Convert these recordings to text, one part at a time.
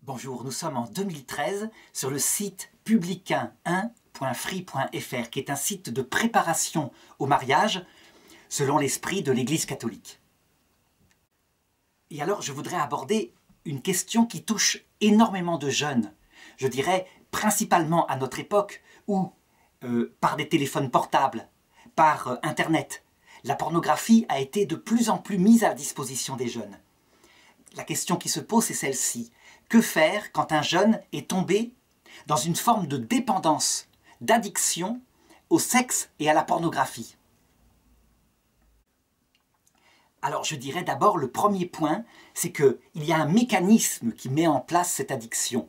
Bonjour, nous sommes en 2013 sur le site publicain1.free.fr qui est un site de préparation au mariage selon l'esprit de l'Église catholique. Et alors je voudrais aborder une question qui touche énormément de jeunes, je dirais principalement à notre époque où par des téléphones portables, par Internet, la pornographie a été de plus en plus mise à la disposition des jeunes. La question qui se pose est celle-ci. Que faire quand un jeune est tombé dans une forme de dépendance, d'addiction au sexe et à la pornographie? Alors je dirais d'abord le premier point, c'est qu'il y a un mécanisme qui met en place cette addiction.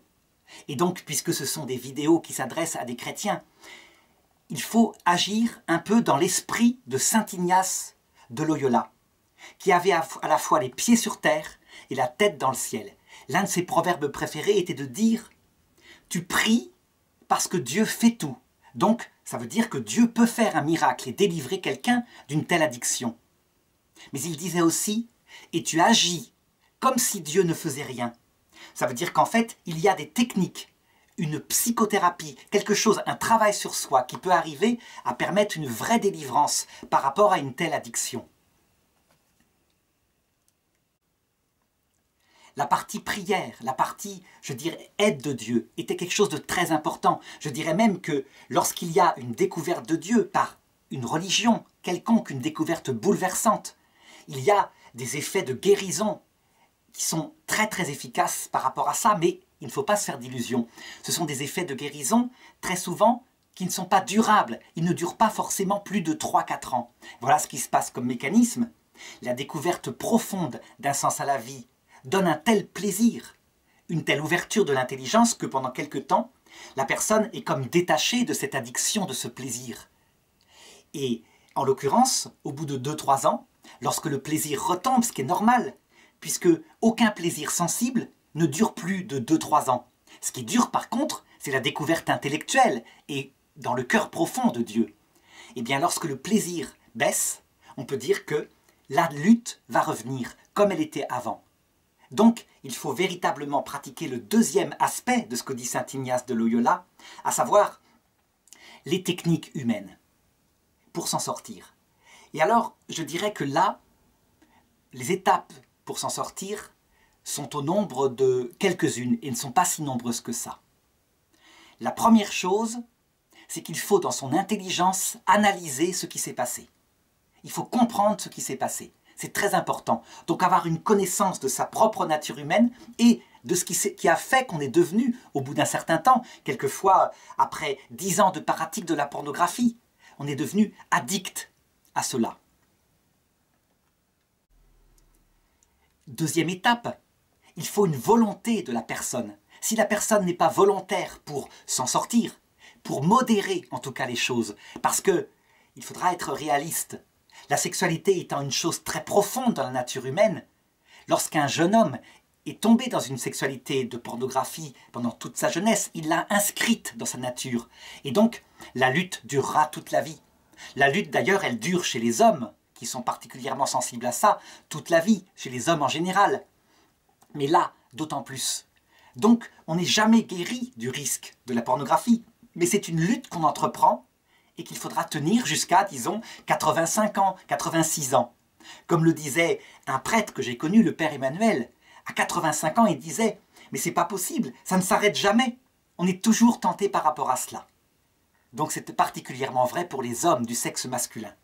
Et donc, puisque ce sont des vidéos qui s'adressent à des chrétiens, il faut agir un peu dans l'esprit de saint Ignace de Loyola, qui avait à la fois les pieds sur terre et la tête dans le ciel. L'un de ses proverbes préférés était de dire « Tu pries parce que Dieu fait tout ». Donc, ça veut dire que Dieu peut faire un miracle et délivrer quelqu'un d'une telle addiction. Mais il disait aussi « Et tu agis comme si Dieu ne faisait rien ». Ça veut dire qu'en fait, il y a des techniques, une psychothérapie, quelque chose, un travail sur soi qui peut arriver à permettre une vraie délivrance par rapport à une telle addiction. La partie prière, la partie, je dirais, aide de Dieu, était quelque chose de très important. Je dirais même que lorsqu'il y a une découverte de Dieu par une religion quelconque, une découverte bouleversante, il y a des effets de guérison qui sont très très efficaces par rapport à ça, mais il ne faut pas se faire d'illusions. Ce sont des effets de guérison, très souvent, qui ne sont pas durables. Ils ne durent pas forcément plus de 3-4 ans. Voilà ce qui se passe comme mécanisme. La découverte profonde d'un sens à la vie donne un tel plaisir, une telle ouverture de l'intelligence que pendant quelque temps, la personne est comme détachée de cette addiction, de ce plaisir. Et en l'occurrence, au bout de 2-3 ans, lorsque le plaisir retombe, ce qui est normal, puisque aucun plaisir sensible ne dure plus de 2-3 ans. Ce qui dure par contre, c'est la découverte intellectuelle et dans le cœur profond de Dieu. Et bien lorsque le plaisir baisse, on peut dire que la lutte va revenir comme elle était avant. Donc, il faut véritablement pratiquer le deuxième aspect de ce que dit saint Ignace de Loyola, à savoir les techniques humaines, pour s'en sortir. Et alors, je dirais que là, les étapes pour s'en sortir sont au nombre de quelques-unes et ne sont pas si nombreuses que ça. La première chose, c'est qu'il faut dans son intelligence analyser ce qui s'est passé. Il faut comprendre ce qui s'est passé. C'est très important. Donc avoir une connaissance de sa propre nature humaine et de ce qui a fait qu'on est devenu, au bout d'un certain temps, quelquefois après 10 ans de pratique de la pornographie, on est devenu addict à cela. Deuxième étape, il faut une volonté de la personne. Si la personne n'est pas volontaire pour s'en sortir, pour modérer en tout cas les choses, parce que il faudra être réaliste. La sexualité étant une chose très profonde dans la nature humaine, lorsqu'un jeune homme est tombé dans une sexualité de pornographie pendant toute sa jeunesse, il l'a inscrite dans sa nature. Et donc, la lutte durera toute la vie. La lutte d'ailleurs, elle dure chez les hommes, qui sont particulièrement sensibles à ça, toute la vie, chez les hommes en général. Mais là, d'autant plus. Donc, on n'est jamais guéri du risque de la pornographie, mais c'est une lutte qu'on entreprend et qu'il faudra tenir jusqu'à, disons, 85 ans, 86 ans. Comme le disait un prêtre que j'ai connu, le père Emmanuel, à 85 ans, il disait « Mais c'est pas possible, ça ne s'arrête jamais. On est toujours tenté par rapport à cela. » Donc c'est particulièrement vrai pour les hommes du sexe masculin.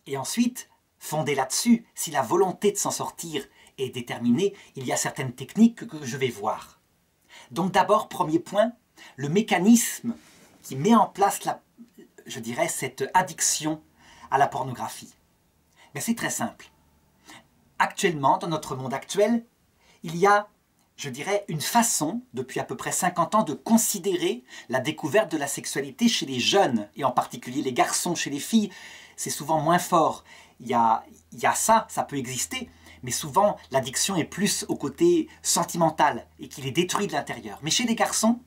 Et ensuite, fondé là-dessus, si la volonté de s'en sortir est déterminée, il y a certaines techniques que je vais voir. Donc d'abord, premier point, le mécanisme qui met en place, je dirais, cette addiction à la pornographie. Mais c'est très simple. Actuellement, dans notre monde actuel, il y a, je dirais, une façon, depuis à peu près 50 ans, de considérer la découverte de la sexualité chez les jeunes, et en particulier les garçons, chez les filles, c'est souvent moins fort. Il y a ça peut exister, mais souvent l'addiction est plus au côté sentimental, et qu'il est détruit de l'intérieur. Mais chez les garçons,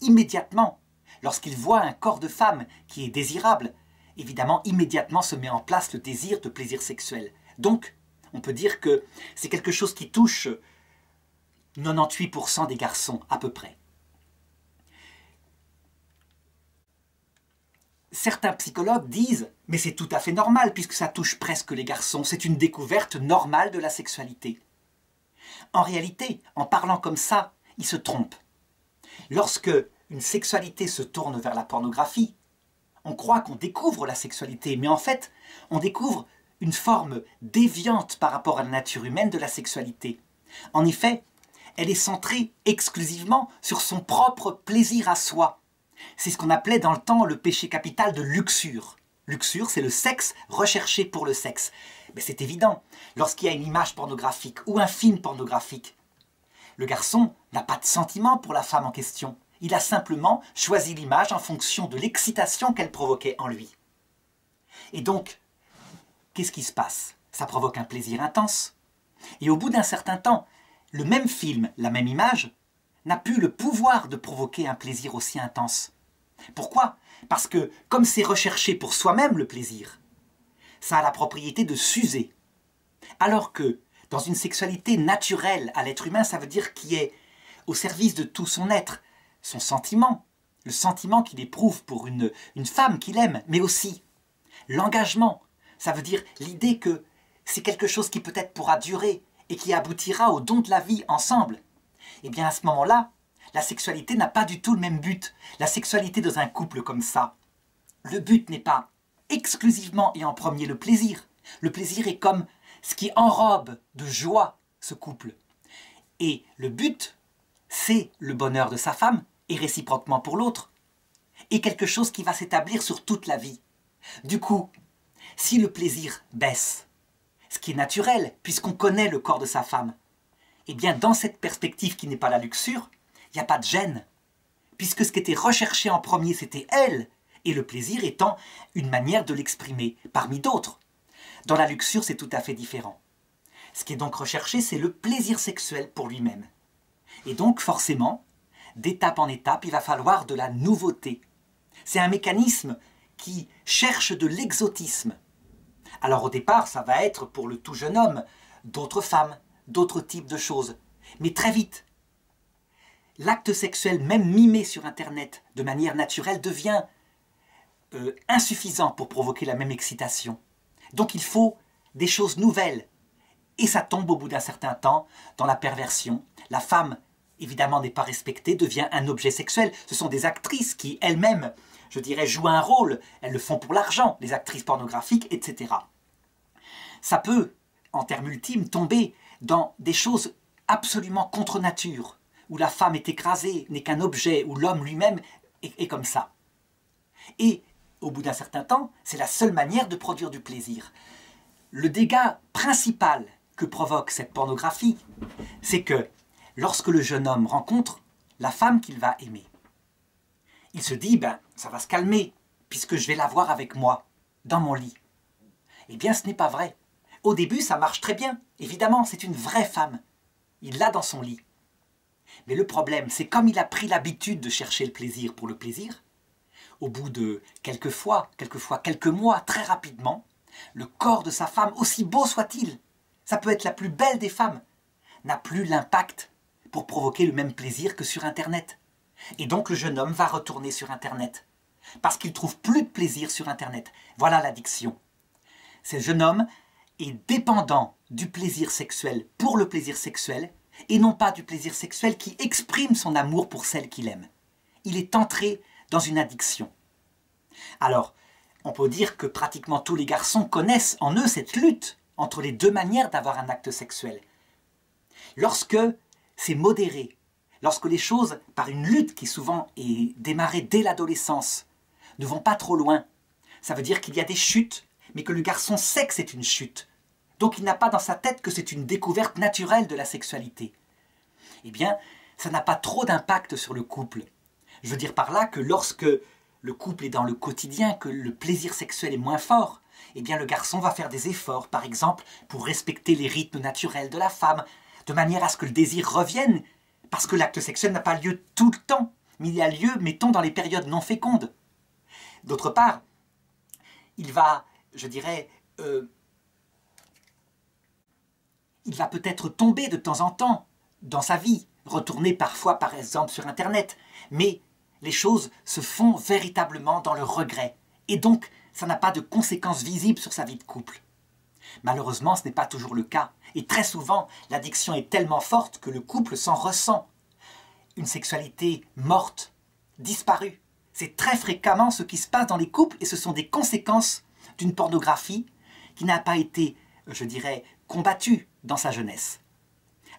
immédiatement, lorsqu'ils voient un corps de femme qui est désirable, évidemment, immédiatement se met en place le désir de plaisir sexuel. Donc, on peut dire que c'est quelque chose qui touche 98% des garçons à peu près. Certains psychologues disent « mais c'est tout à fait normal puisque ça touche presque les garçons, c'est une découverte normale de la sexualité ». En réalité, en parlant comme ça, ils se trompent. Lorsque une sexualité se tourne vers la pornographie, on croit qu'on découvre la sexualité, mais en fait, on découvre une forme déviante par rapport à la nature humaine de la sexualité. En effet, elle est centrée exclusivement sur son propre plaisir à soi. C'est ce qu'on appelait dans le temps le péché capital de luxure. Luxure, c'est le sexe recherché pour le sexe. Mais c'est évident, lorsqu'il y a une image pornographique ou un film pornographique, le garçon n'a pas de sentiment pour la femme en question. Il a simplement choisi l'image en fonction de l'excitation qu'elle provoquait en lui. Et donc, qu'est-ce qui se passe? Ça provoque un plaisir intense. Et au bout d'un certain temps, le même film, la même image, n'a plus le pouvoir de provoquer un plaisir aussi intense. Pourquoi? Parce que, comme c'est recherché pour soi-même le plaisir, ça a la propriété de s'user. Alors que, dans une sexualité naturelle à l'être humain, ça veut dire qu'il est au service de tout son être, son sentiment, le sentiment qu'il éprouve pour une femme qu'il aime, mais aussi l'engagement. Ça veut dire l'idée que c'est quelque chose qui peut-être pourra durer et qui aboutira au don de la vie ensemble. Et bien à ce moment-là, la sexualité n'a pas du tout le même but. La sexualité dans un couple comme ça, le but n'est pas exclusivement et en premier le plaisir. Le plaisir est comme ce qui enrobe de joie ce couple. Et le but, c'est le bonheur de sa femme, et réciproquement pour l'autre, et quelque chose qui va s'établir sur toute la vie. Du coup, si le plaisir baisse, ce qui est naturel, puisqu'on connaît le corps de sa femme, eh bien dans cette perspective qui n'est pas la luxure, il n'y a pas de gêne, puisque ce qui était recherché en premier, c'était elle, et le plaisir étant une manière de l'exprimer, parmi d'autres. Dans la luxure, c'est tout à fait différent. Ce qui est donc recherché, c'est le plaisir sexuel pour lui-même. Et donc, forcément, d'étape en étape, il va falloir de la nouveauté. C'est un mécanisme qui cherche de l'exotisme. Alors au départ, ça va être pour le tout jeune homme, d'autres femmes, d'autres types de choses. Mais très vite, l'acte sexuel, même mimé sur Internet de manière naturelle, devient insuffisant pour provoquer la même excitation. Donc il faut des choses nouvelles. Et ça tombe au bout d'un certain temps dans la perversion. La femme, évidemment, n'est pas respectée, devient un objet sexuel. Ce sont des actrices qui, elles-mêmes, je dirais, jouent un rôle. Elles le font pour l'argent, les actrices pornographiques, etc. Ça peut, en termes ultimes, tomber dans des choses absolument contre nature, où la femme est écrasée, n'est qu'un objet, où l'homme lui-même est comme ça. Et, au bout d'un certain temps, c'est la seule manière de produire du plaisir. Le dégât principal que provoque cette pornographie, c'est que lorsque le jeune homme rencontre la femme qu'il va aimer, il se dit, ben, ça va se calmer, puisque je vais la voir avec moi, dans mon lit. Eh bien, ce n'est pas vrai. Au début, ça marche très bien. Évidemment, c'est une vraie femme. Il l'a dans son lit. Mais le problème, c'est comme il a pris l'habitude de chercher le plaisir pour le plaisir, au bout de quelques mois, très rapidement, le corps de sa femme, aussi beau soit-il, ça peut être la plus belle des femmes, n'a plus l'impact pour provoquer le même plaisir que sur Internet. Et donc le jeune homme va retourner sur Internet, parce qu'il trouve plus de plaisir sur Internet. Voilà l'addiction. Ce jeune homme est dépendant du plaisir sexuel pour le plaisir sexuel, et non pas du plaisir sexuel qui exprime son amour pour celle qu'il aime. Il est entré dans une addiction. Alors, on peut dire que pratiquement tous les garçons connaissent en eux cette lutte entre les deux manières d'avoir un acte sexuel. Lorsque c'est modéré, lorsque les choses, par une lutte qui souvent est démarrée dès l'adolescence, ne vont pas trop loin, ça veut dire qu'il y a des chutes, mais que le garçon sait que c'est une chute. Donc il n'a pas dans sa tête que c'est une découverte naturelle de la sexualité. Eh bien, ça n'a pas trop d'impact sur le couple. Je veux dire par là que lorsque le couple est dans le quotidien, que le plaisir sexuel est moins fort, eh bien le garçon va faire des efforts, par exemple, pour respecter les rythmes naturels de la femme, de manière à ce que le désir revienne, parce que l'acte sexuel n'a pas lieu tout le temps, mais il a lieu, mettons, dans les périodes non fécondes. D'autre part, il va, je dirais, il va peut-être tomber de temps en temps dans sa vie, retourner parfois par exemple sur Internet, mais les choses se font véritablement dans le regret. Et donc, ça n'a pas de conséquences visibles sur sa vie de couple. Malheureusement, ce n'est pas toujours le cas. Et très souvent, l'addiction est tellement forte que le couple s'en ressent. Une sexualité morte, disparue. C'est très fréquemment ce qui se passe dans les couples et ce sont des conséquences d'une pornographie qui n'a pas été, je dirais, combattue dans sa jeunesse.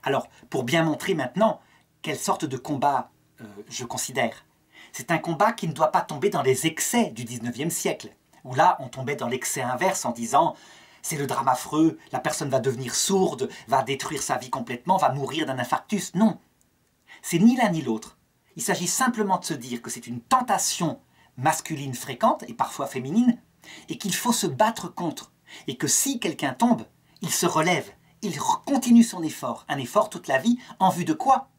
Alors, pour bien montrer maintenant quelle sorte de combat je considère, c'est un combat qui ne doit pas tomber dans les excès du 19e siècle, où là, on tombait dans l'excès inverse en disant « c'est le drame affreux, la personne va devenir sourde, va détruire sa vie complètement, va mourir d'un infarctus ». Non, c'est ni l'un ni l'autre. Il s'agit simplement de se dire que c'est une tentation masculine fréquente, et parfois féminine, et qu'il faut se battre contre, et que si quelqu'un tombe, il se relève, il continue son effort, un effort toute la vie, en vue de quoi?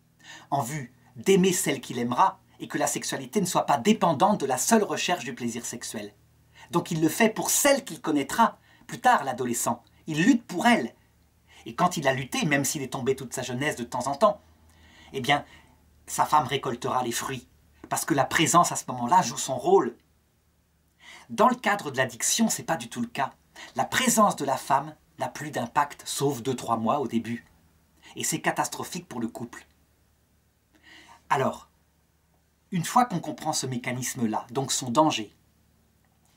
En vue d'aimer celle qu'il aimera, et que la sexualité ne soit pas dépendante de la seule recherche du plaisir sexuel. Donc il le fait pour celle qu'il connaîtra, plus tard l'adolescent. Il lutte pour elle. Et quand il a lutté, même s'il est tombé toute sa jeunesse de temps en temps, eh bien, sa femme récoltera les fruits. Parce que la présence à ce moment-là joue son rôle. Dans le cadre de l'addiction, ce n'est pas du tout le cas. La présence de la femme n'a plus d'impact, sauf 2-3 mois au début. Et c'est catastrophique pour le couple. Alors, une fois qu'on comprend ce mécanisme-là, donc son danger,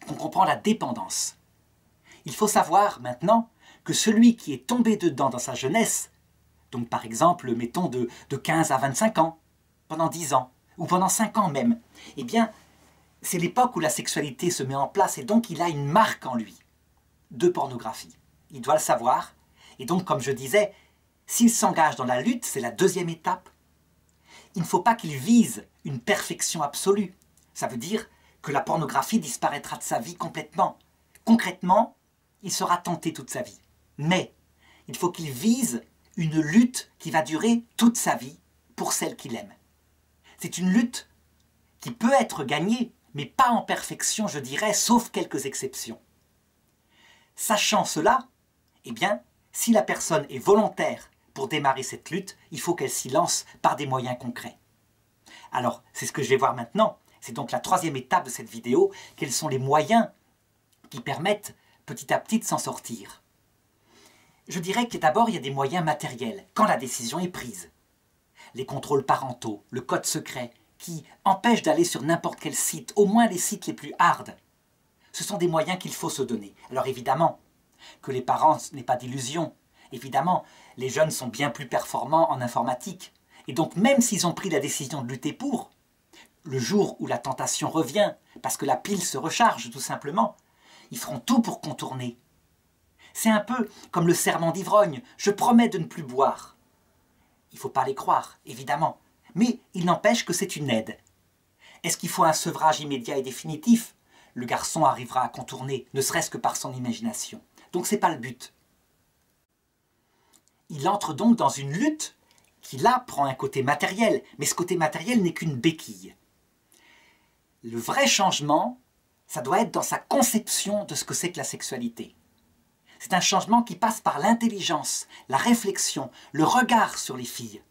qu'on comprend la dépendance, il faut savoir maintenant que celui qui est tombé dedans dans sa jeunesse, donc par exemple, mettons de 15 à 25 ans, pendant 10 ans, ou pendant 5 ans même, eh bien, c'est l'époque où la sexualité se met en place et donc il a une marque en lui de pornographie. Il doit le savoir. Et donc, comme je disais, s'il s'engage dans la lutte, c'est la deuxième étape. Il ne faut pas qu'il vise une perfection absolue. Ça veut dire que la pornographie disparaîtra de sa vie complètement. Concrètement, il sera tenté toute sa vie. Mais il faut qu'il vise une lutte qui va durer toute sa vie pour celle qu'il aime. C'est une lutte qui peut être gagnée, mais pas en perfection, je dirais, sauf quelques exceptions. Sachant cela, eh bien, si la personne est volontaire pour démarrer cette lutte, il faut qu'elle s'y lance par des moyens concrets. Alors, c'est ce que je vais voir maintenant. C'est donc la troisième étape de cette vidéo. Quels sont les moyens qui permettent petit à petit de s'en sortir? Je dirais que d'abord, il y a des moyens matériels, quand la décision est prise. Les contrôles parentaux, le code secret, qui empêchent d'aller sur n'importe quel site, au moins les sites les plus hard. Ce sont des moyens qu'il faut se donner. Alors évidemment, que les parents n'aient pas d'illusions. Évidemment, les jeunes sont bien plus performants en informatique. Et donc même s'ils ont pris la décision de lutter pour, le jour où la tentation revient, parce que la pile se recharge tout simplement, ils feront tout pour contourner. C'est un peu comme le serment d'ivrogne, je promets de ne plus boire. Il ne faut pas les croire, évidemment, mais il n'empêche que c'est une aide. Est-ce qu'il faut un sevrage immédiat et définitif? Le garçon arrivera à contourner, ne serait-ce que par son imagination. Donc ce n'est pas le but. Il entre donc dans une lutte qui là prend un côté matériel, mais ce côté matériel n'est qu'une béquille. Le vrai changement, ça doit être dans sa conception de ce que c'est que la sexualité. C'est un changement qui passe par l'intelligence, la réflexion, le regard sur les filles.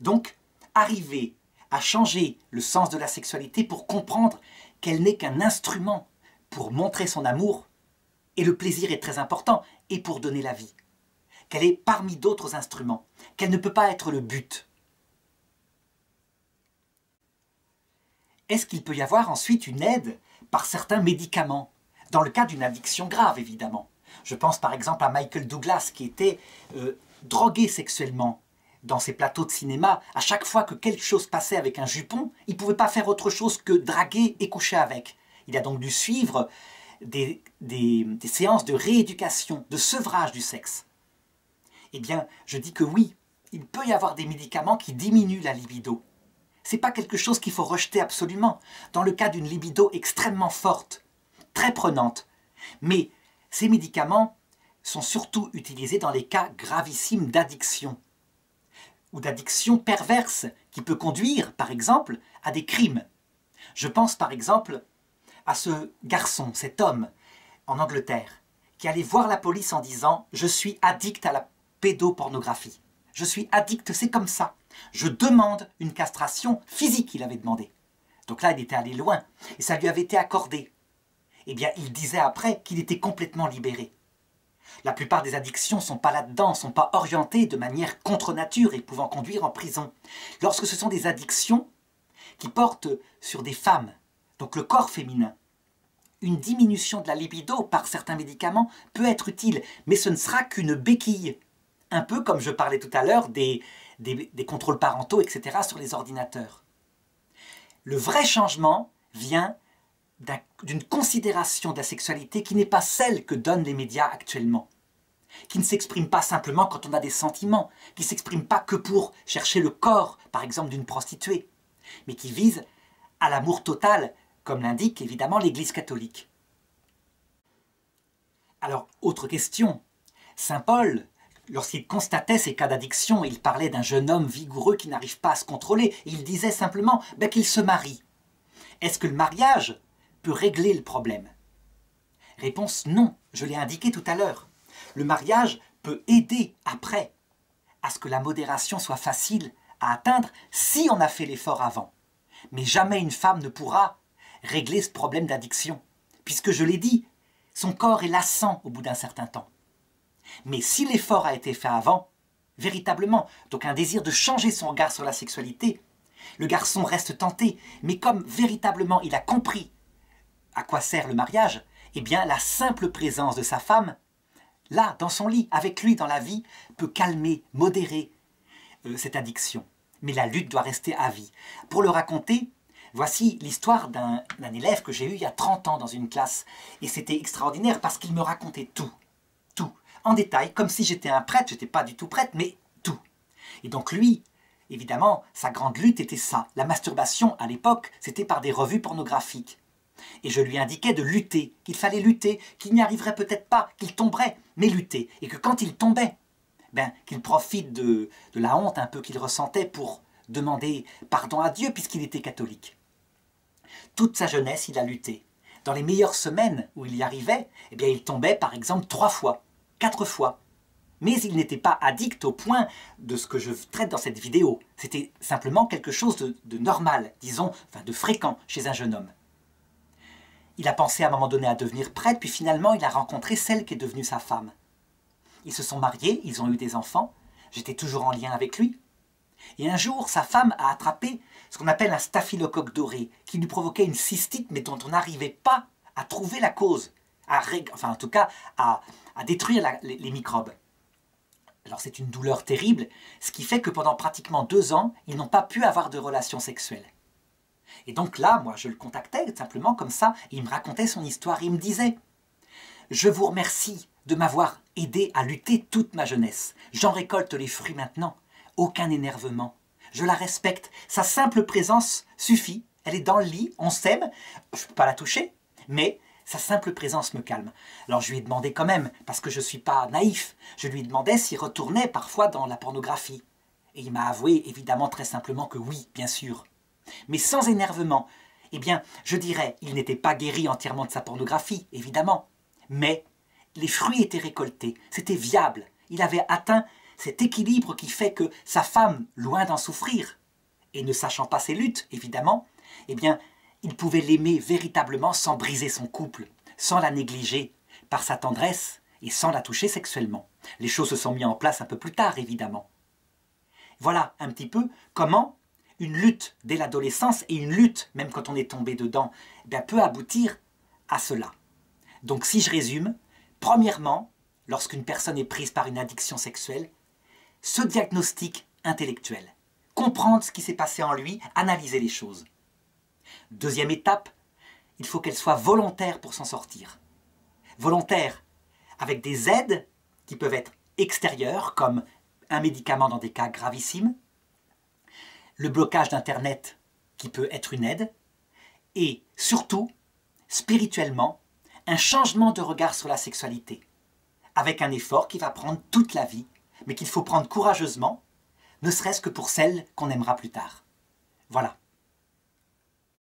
Donc, arriver à changer le sens de la sexualité pour comprendre qu'elle n'est qu'un instrument pour montrer son amour, et le plaisir est très important, et pour donner la vie. Qu'elle est parmi d'autres instruments, qu'elle ne peut pas être le but. Est-ce qu'il peut y avoir ensuite une aide par certains médicaments, dans le cas d'une addiction grave évidemment? Je pense par exemple à Michael Douglas qui était drogué sexuellement dans ses plateaux de cinéma. À chaque fois que quelque chose passait avec un jupon, il ne pouvait pas faire autre chose que draguer et coucher avec. Il a donc dû suivre des séances de rééducation, de sevrage du sexe. Eh bien, je dis que oui, il peut y avoir des médicaments qui diminuent la libido. Ce n'est pas quelque chose qu'il faut rejeter absolument, dans le cas d'une libido extrêmement forte, très prenante. Mais ces médicaments sont surtout utilisés dans les cas gravissimes d'addiction, ou d'addiction perverse, qui peut conduire, par exemple, à des crimes. Je pense par exemple à ce garçon, cet homme, en Angleterre, qui allait voir la police en disant « Je suis addict à la pédopornographie. je suis addict, c'est comme ça. Je demande une castration physique, il avait demandé. Donc là, il était allé loin, et ça lui avait été accordé. Eh bien, il disait après qu'il était complètement libéré. La plupart des addictions ne sont pas là-dedans, ne sont pas orientées de manière contre nature et pouvant conduire en prison. Lorsque ce sont des addictions qui portent sur des femmes, donc le corps féminin, une diminution de la libido par certains médicaments peut être utile, mais ce ne sera qu'une béquille. Un peu comme je parlais tout à l'heure des contrôles parentaux, etc. sur les ordinateurs. Le vrai changement vient d'une considération de la sexualité qui n'est pas celle que donnent les médias actuellement, qui ne s'exprime pas simplement quand on a des sentiments, qui ne s'exprime pas que pour chercher le corps, par exemple, d'une prostituée, mais qui vise à l'amour total, comme l'indique évidemment l'Église catholique. Alors, autre question, Saint Paul, lorsqu'il constatait ces cas d'addiction, il parlait d'un jeune homme vigoureux qui n'arrive pas à se contrôler, et il disait simplement qu'il se marie. Est-ce que le mariage peut régler le problème? Réponse non, je l'ai indiqué tout à l'heure. Le mariage peut aider après à ce que la modération soit facile à atteindre si on a fait l'effort avant. Mais jamais une femme ne pourra régler ce problème d'addiction, puisque je l'ai dit, son corps est lassant au bout d'un certain temps. Mais si l'effort a été fait avant, véritablement, donc un désir de changer son regard sur la sexualité, le garçon reste tenté, mais comme véritablement il a compris à quoi sert le mariage, eh bien la simple présence de sa femme, là, dans son lit, avec lui dans la vie, peut calmer, modérer cette addiction. Mais la lutte doit rester à vie. Pour le raconter, voici l'histoire d'un élève que j'ai eu il y a 30 ans dans une classe. Et c'était extraordinaire parce qu'il me racontait tout, en détail, comme si j'étais un prêtre, je n'étais pas du tout prêtre, mais tout. Et donc lui, évidemment, sa grande lutte était ça. La masturbation, à l'époque, c'était par des revues pornographiques. Et je lui indiquais de lutter, qu'il fallait lutter, qu'il n'y arriverait peut-être pas, qu'il tomberait, mais lutter. Et que quand il tombait, qu'il profite de la honte un peu qu'il ressentait pour demander pardon à Dieu puisqu'il était catholique. Toute sa jeunesse, il a lutté. Dans les meilleures semaines où il y arrivait, il tombait par exemple 3 fois, 4 fois. Mais il n'était pas addict au point de ce que je traite dans cette vidéo. C'était simplement quelque chose de normal, disons, de fréquent chez un jeune homme. Il a pensé à un moment donné à devenir prêtre, puis finalement il a rencontré celle qui est devenue sa femme. Ils se sont mariés, ils ont eu des enfants, j'étais toujours en lien avec lui. Et un jour, sa femme a attrapé ce qu'on appelle un staphylocoque doré, qui lui provoquait une cystite, mais dont on n'arrivait pas à trouver la cause, en tout cas à détruire les microbes. Alors c'est une douleur terrible, ce qui fait que pendant pratiquement 2 ans, ils n'ont pas pu avoir de relations sexuelles. Et donc là, moi je le contactais simplement comme ça, et il me racontait son histoire, et il me disait « Je vous remercie de m'avoir aidé à lutter toute ma jeunesse. J'en récolte les fruits maintenant. Aucun énervement. Je la respecte. Sa simple présence suffit. Elle est dans le lit, on s'aime. Je ne peux pas la toucher, mais sa simple présence me calme. » Alors je lui ai demandé quand même, parce que je ne suis pas naïf, je lui demandais s'il retournait parfois dans la pornographie. Et il m'a avoué évidemment très simplement que oui, bien sûr. Mais sans énervement. Je dirais, il n'était pas guéri entièrement de sa pornographie, évidemment. Mais les fruits étaient récoltés, c'était viable. Il avait atteint cet équilibre qui fait que sa femme, loin d'en souffrir, et ne sachant pas ses luttes, évidemment, il pouvait l'aimer véritablement sans briser son couple, sans la négliger par sa tendresse et sans la toucher sexuellement. Les choses se sont mises en place un peu plus tard, évidemment. Voilà un petit peu comment une lutte dès l'adolescence et une lutte, même quand on est tombé dedans, peut aboutir à cela. Donc si je résume, premièrement, lorsqu'une personne est prise par une addiction sexuelle, ce diagnostic intellectuel, comprendre ce qui s'est passé en lui, analyser les choses. Deuxième étape, il faut qu'elle soit volontaire pour s'en sortir. Volontaire avec des aides qui peuvent être extérieures, comme un médicament dans des cas gravissimes, le blocage d'Internet qui peut être une aide, et surtout, spirituellement, un changement de regard sur la sexualité, avec un effort qui va prendre toute la vie, mais qu'il faut prendre courageusement, ne serait-ce que pour celle qu'on aimera plus tard. Voilà.